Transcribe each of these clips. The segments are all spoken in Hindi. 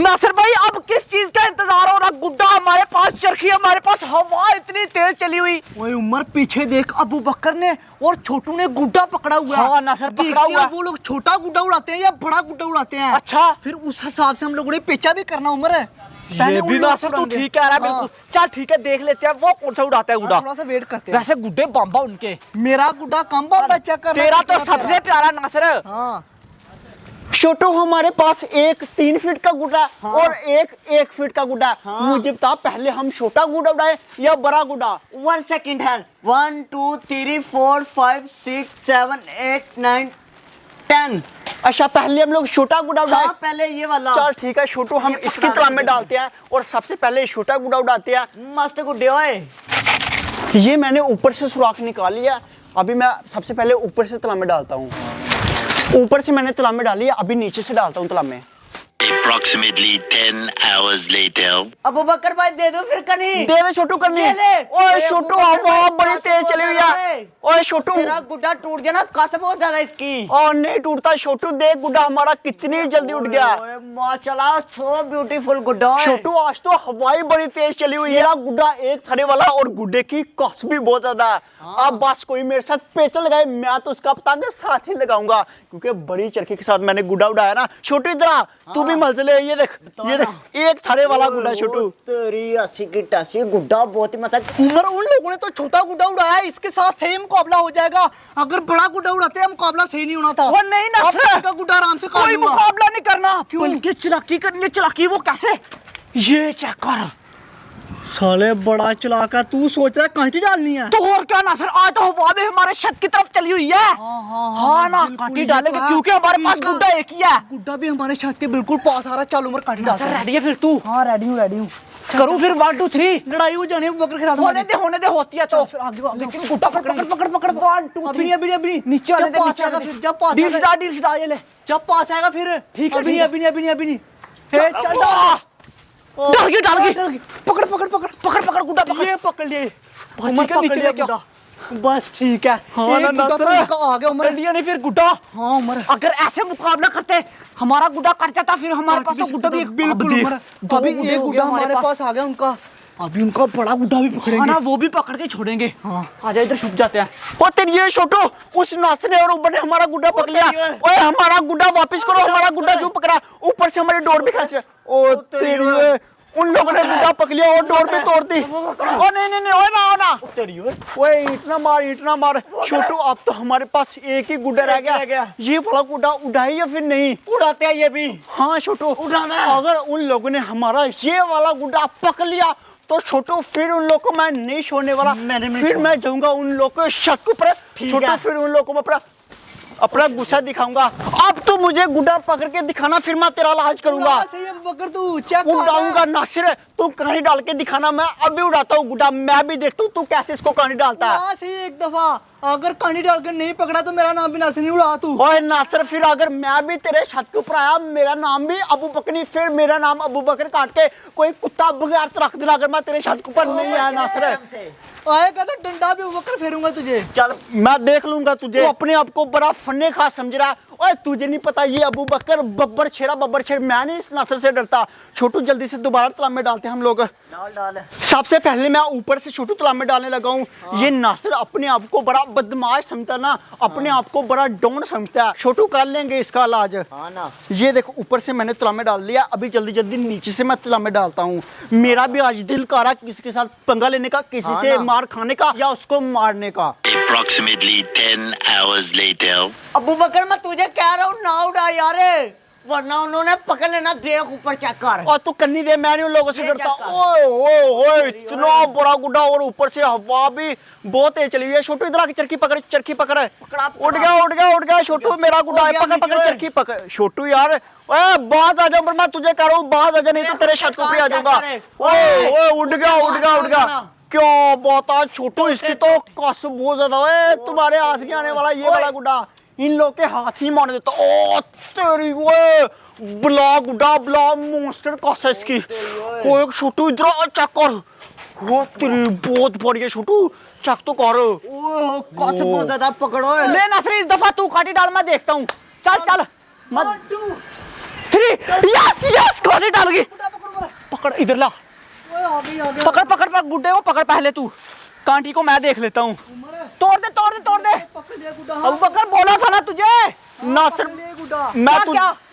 नासिर भाई अब किस चीज का इंतजार हो रहा? गुड्डा हमारे पास, चरखी हमारे पास, हवा इतनी तेज चली हुई। ओए उमर पीछे देख, अबू बकर ने और छोटू ने गुड्डा पकड़ा हुआ है। हाँ नासिर पकड़ा हुआ है। वो लोग छोटा गुड्डा उड़ाते हैं या बड़ा गुड्डा उड़ाते हैं। अच्छा फिर उस हिसाब से हम लोगों ने पेचा भी करना उमर है। ये भी नासिर तू ठीक कह रहा है बिल्कुल। चल ठीक है देख लेते हैं वो कौन सा उड़ाता है गुड्डा। थोड़ा सा वेट करते हैं। वैसे गुड्डे बम्बा उनके, मेरा गुड्डा कम बम्बा चेक कर। तेरा तो सबसे प्यारा नासिर। हाँ छोटू हमारे पास एक 3 फीट का गुड्डा और एक 1 फीट का गुड्डा। मुझे बता पहले हम छोटा गुड्डा उड़ाए या बड़ा गुड्डा? 1 सेकंड है। 1 2 3 4 5 6 7 8 9 10। अच्छा पहले हम लोग छोटा गुड्डा उड़ाए। हाँ पहले ये वाला। चल ठीक है छोटू, हम ये इसकी पकड़ा तलाब में दे। डालते हैं और सबसे पहले छोटा गुड्डा उड़ाते हैं। मस्त गुड्डे ओए। ये मैंने ऊपर से सुराख निकाल लिया। अभी मैं सबसे पहले ऊपर से तालाब में डालता हूँ। ऊपर से मैंने तालाब में डाली है, अभी नीचे से डालता हूँ तालाब में। Approximately 10 hours later. अबू बकर भाई दे दो फिर कनी। दे दे छोटू करनी। दे दे। ओए छोटू हवा बड़ी तेज चली हुई है। ओए छोटू तेरा गुड्डा टूट जाना, कसम हो ज्यादा इसकी। और नहीं टूटता छोटू, देख गुड्डा हमारा कितनी जल्दी उठ गया। ओए माशाल्लाह, सो ब्यूटीफुल गुड्डा। छोटू आज तो हवाई बड़ी तेज चली हुई है। गुड्डा एक थड़े वाला और गुड्डे की कस भी बहुत ज्यादा है। अब बस कोई मेरे साथ पेचल लगाए, मैं तो उसका पतंग साथ ही लगाऊंगा क्योंकि बड़ी चरखी के साथ मैंने गुड्डा उड़ाया ना। छोटू इधर तू भी मजे ले। ये देख एक थड़े वाला गुड्डा छोटू। तेरी अस्सी की टासी गुड्डा बहुत ही मतलब। उमर उन लोगों ने तो छोटा गुड्डा उड़ाया है, इसके साथ सही मुकाबला हो जाएगा। अगर बड़ा गुड्डा उड़ाते हैं मुकाबला सही नहीं होना था। वो नहीं नासिर, का गुड्डा आराम से काट कोई लूंगा। मुकाबला नहीं करना, बल्कि चालाकी करनी है। चालाकी वो कैसे? ये चेक कर। साले बड़ा चलाक है, तू सोच रहा है कांटी डालनी है? तो और क्या नासिर, आज तो हवा में हमारे छत की तरफ चली हुई है। हाँ ना कांटी डालेंगे क्योंकि हमारे पास गुड्डा एक ही है। गुड्डा भी हमारे छत के बिल्कुल पास आ रहा है। चल उमर कांटी डालते हैं। रेडी है फिर तू? हाँ रेडी हूँ। करूँ फिर 1 2 3? लड़ाई हो जाने बकर के साथ। होने दे होती है तो फिर आगे लेकिन गुड्डा पकड़ 1 2 3 3 अभी नीचे आने जब दे, पास नीचे आएगा आने दे। फिर, जब पास डील आएगा डाल ये ले। जब पास आएगा फिर। ठीक है, अभी ठीक है। नहीं। डाल गई पकड़ गुड्डा पकड़। ये पकड़ लिए। उमर ठीक है, नीचे पकड़ ले लिया क्या? बस ठीक है। हाँ एक ना गुड्डा तो नासिर। इनका आ गया उमर। लिया नहीं फिर गुड्डा। हाँ उमर अगर ऐसे मुकाबला करते, हमारा गुड्डा कट जाता, फिर हमारे पास तो गुड्डा भी बिल्कुल उमर। अभी एक गुड्डा हमारे पास आ गया उनका। अभी उनका बड़ा गुड्डा भी पकड़ेंगे। ना वो भी पकड़ के छोड़ेंगे। आजा इधर छुप जाते हैं। ओ तेरी ये छोटू, उस नासिर ने और ऊपर ने हमारा गुड्डा पकड़ लिया। ओए हमारा गुड्डा वापस करो। हमारा गुड्डा क्यों पकड़ा? ऊपर से हमारी डोर भी खींच रहे। ओ तेरी ये, उन लोगों ने गुड्डा पकड़ लिया और डोर पे तोड़ दी। ओ नहीं ओए ना ओए इतना मार छोटू। अब तो हमारे पास एक ही गुड्डा रह गया। ये वाला गुड्डा उड़ाई या फिर नहीं? उड़ाते हैं ये भी। हाँ छोटू उड़ाना है। अगर उन लोगों ने हमारा ये वाला गुड्डा पकड़ लिया तो छोटू फिर उन लोगों को मैं नहीं छोड़ने वाला। फिर मैं जाऊंगा उन लोगों के छत के ऊपर। छोटू फिर उन लोगों को अपना गुस्सा दिखाऊंगा। अब तो मुझे गुड्डा पकड़ के दिखाना, फिर मैं तेरा इलाज करूंगा। बकर तू चेक उड़ाऊंगा नासिर, तू कहानी डाल के दिखाना। मैं अभी उड़ाता हूँ गुड्डा, मैं भी देखता हूँ तू कैसे इसको कहानी डालता है। सही एक दफा। अगर कहानी डाल कर नहीं पकड़ा तो मेरा नाम भी नासिर नहीं उड़ा तू। ओए नासिर, फिर अगर मैं भी तेरे छत के ऊपर आया, मेरा नाम भी अबू बकरी, फिर मेरा नाम अबू बकर काट के कोई कुत्ता बगैर रख देना अगर मैं तेरे छत के ऊपर नहीं आया नासिर। आएगा तो डंडा भी बकर फेरूंगा तुझे। चल मैं देख लूंगा तुझे। अपने आप को बड़ा फन्ने खास समझ रहा है। ओए तुझे नहीं पता ये अबू बकर बब्बर छेड़, मैं नहीं इस नासिर से डरता। छोटू जल्दी से दोबारा तालाब में डालते हैं हम लोग। डाल। सबसे पहले मैं ऊपर से छोटू तालाब में डालने लगा हूँ। ये नासिर अपने आप को बड़ा बदमाश समझता ना, अपने आप को बड़ा डॉन समझता है। छोटू कर लेंगे इसका इलाज। हाँ ना। ये देखो ऊपर से मैंने तालाब में डाल लिया। अभी जल्दी नीचे से मैं तालाब में डालता हूँ। मेरा भी आज दिल कर रहा किसी के साथ पंगा लेने का, किसी से मार खाने का या उसको मारने का। Approximately 10 hours later. अबू बकर मैं तुझे कह रहा हूँ ना उड़ा यार, वरना उन्होंने पकड़ लेना। देख ऊपर चेक कर। और तू कन्नी दे, मैं नहीं उन लोगों से डरता। ओए इतना बड़ा गुड्डा और ऊपर से हवा भी बहुत तेज चली हुई है। छोटू इधर आके चरखी पकड़। उठ गया छोटू, मेरा गुड्डा है। पकड़ चरखी पकड़। छोटू यार ओए बाहर आ जा, मैं तुझे कह रहा हूँ बाहर आ जा, नहीं तो तेरे छत को आ जाऊंगा। ओए उठ गया। क्या बात है छोटू, इसकी तो कस बहुत ज्यादा है। तुम्हारे हाथ के आने वाला ये वाला गुड्डा इन लोग के हाथ ही मार देता। ओ तेरी ओए बला गुड्डा, बला मॉन्स्टर कस है इसकी। ओए छोटू इधर चेक कर। वो तेरी बहुत बढ़िया छोटू, चेक तो कर। ओह कस बहुत ज्यादा पकड़ो। ले नासिर इस दफा तू काटी डाल, मैं देखता हूँ। चल 1 2 3 यस काटी डाल गई। इधर ला, पकड़ पकड़ पकड़ गुड्डे को पकड़ पहले तू, कांटी को मैं देख लेता हूँ। तोड़ दे तोड़ दे तोड़ दे। अबू बकर बोला था ना तुझे। नासिर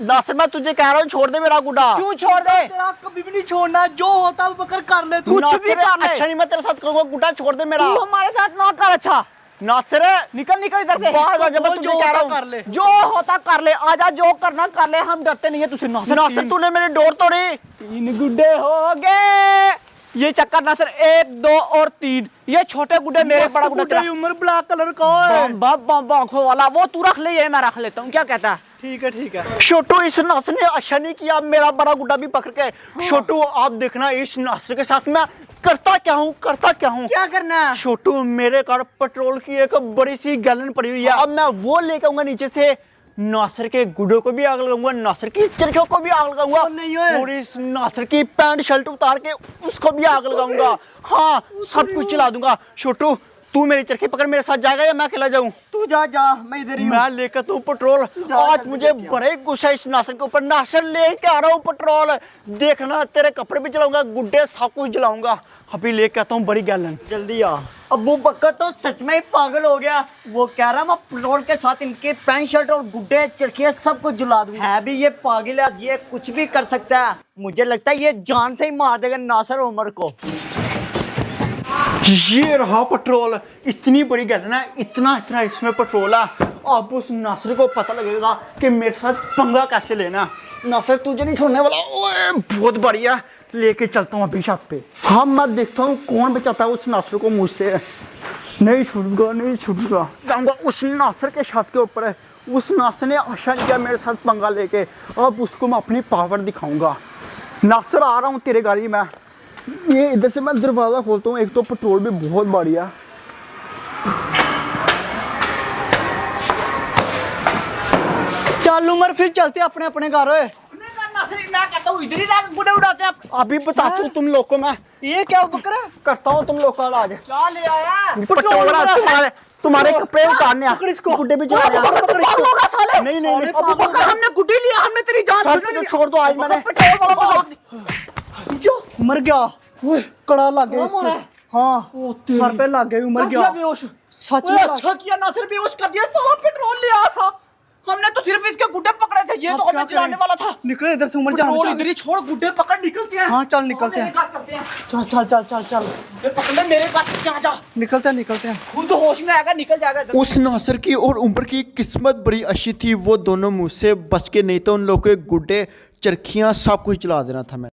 नासिर मैं तुझे कह रहा हूँ छोड़ दे मेरा गुड्डा। क्यों छोड़ दे? तेरा कभी भी नहीं छोड़ना, जो होता है बकर कर ले तू। कुछ भी कर ले। अच्छा नहीं मैं तेरे साथ करूँगा, गुड्डा छोड़ दे मेरा। तू हमारे साथ ना कर। अच्छा नासिर निकल निकल इधर से। बाहर आ जा, मैं तुझे कह रहा हूँ कर ले। जो होता कर ले, आजा जो करना कर ले, हम डरते नहीं है तुझसे। नासिर तूने मेरी डोर तोड़ी। 3 गुड्डे हो गए। ये चक्कर नासिर 1 2 और 3, ये छोटे गुड्डे मेरे, बड़ा गुड्डा तेरा। उम्र ब्लैक कलर का है। बम आंखों वाला वो तू रख ले, ये मैं रख लेता हूँ। क्या कहता है? ठीक है ठीक है। छोटू इस नासिर ने अच्छा नहीं किया, मेरा बड़ा गुड्डा भी पकड़ के। छोटू आप देखना इस नासिर के साथ मैं करता क्या हूँ। क्या करना है? छोटू मेरे कार पेट्रोल की एक बड़ी सी गैलन पड़ी हुई है, अब मैं वो लेकर आऊंगा नीचे से। नासिर के गुड्डों को भी आग लगाऊंगा, नासिर की चरखियों को भी आग लगाऊंगा, और इस नासिर की पैंट शर्ट उतार के उसको भी आग लगाऊंगा। हाँ सब कुछ चला दूंगा। छोटू तू मेरी चरखी पकड़, मेरे साथ जाएगा या मैं अकेला जाऊं? तू जा जा, मैं इधर ही हूँ। मैं लेकर तू पेट्रोल। आज मुझे बड़े गुस्सा इस नासिर के ऊपर। नासिर लेके आ रहा हूँ पेट्रोल, देखना तेरे कपड़े भी जलाऊंगा, गुड्डे सब कुछ जलाऊंगा। अभी लेके आता हूँ बड़ी गैलन। जल्दी आ। अबू बकर तो सच में ही पागल हो गया। वो कह रहा मैं पेट्रोल के साथ इनके पैंट शर्ट और गुड्डे चरखियाँ सब कुछ जला दूं। है भी ये पागल है, ये कुछ भी कर सकता है। मुझे लगता है ये जान से ही मार देगा नासिर उमर को। ये रहा पेट्रोल, इतनी बड़ी गैलन है, इतना इसमें पेट्रोल है। अब उस नासिर को पता लगेगा कि मेरे साथ पंगा कैसे लेना है। नासिर तुझे नहीं छोड़ने वाला। ओए बहुत बढ़िया, लेके चलता हूँ अभी छत पे। हाँ मैं देखता हूँ कौन बचाता है उस नासिर को मुझसे। नहीं छूटूंगा जाऊंगा उस नासिर के छत के ऊपर है। उस नासिर ने आशा किया मेरे साथ पंगा लेके, अब उसको मैं अपनी पावर दिखाऊंगा। नासिर आ रहा हूँ तेरे गाड़ी में। ये इधर से मैं दरवाजा खोलता हूँ, एक तो पेट्रोल भी बहुत बढ़िया। चल उमर फिर चलते अपने अपने घर। मैं कहता हूँ इधर ही रख, गुड्डे उड़ाते हैं। अभी बताता हूँ तुम लोग को मैं, ये क्या बकर है? करता हूँ तुम लोग का इलाज। क्या ले आया? पेट्रोल तुम्हारे कपड़े उतारने गुड्डे भी जला साले। नहीं अबू बकर हमने गुड्डी लिया, हमने तेरी जान छोड़ दो आज मैंने। मर गया। कड़ा लग गया इसके। हाँ सर पे लग गई, मर गया बेहोश। सच में। अच्छा किया नासिर बेहोश कर दिया, साला पेट्रोल लिया था हमने तो, सिर्फ इसके गुड्डे पकड़े थे, ये तो हमें जलाने वाला था। निकले इधर से उमर पेट्रोल जान। इधर ही छोड़, गुड्डे पकड़ निकलते हैं। हाँ चल निकलते हैं। चल चल चल चल चल गुड्डे पकड़ ले मेरे पास, जा निकलते हैं। खुद होश में आएगा, निकल जाएगा इधर। उस नासिर की और उमर की किस्मत बड़ी अच्छी थी, वो दोनों मुझसे बच के, नहीं तो उन लोगों के गुड्डे चरखियां सब कुछ जला देना था मैं।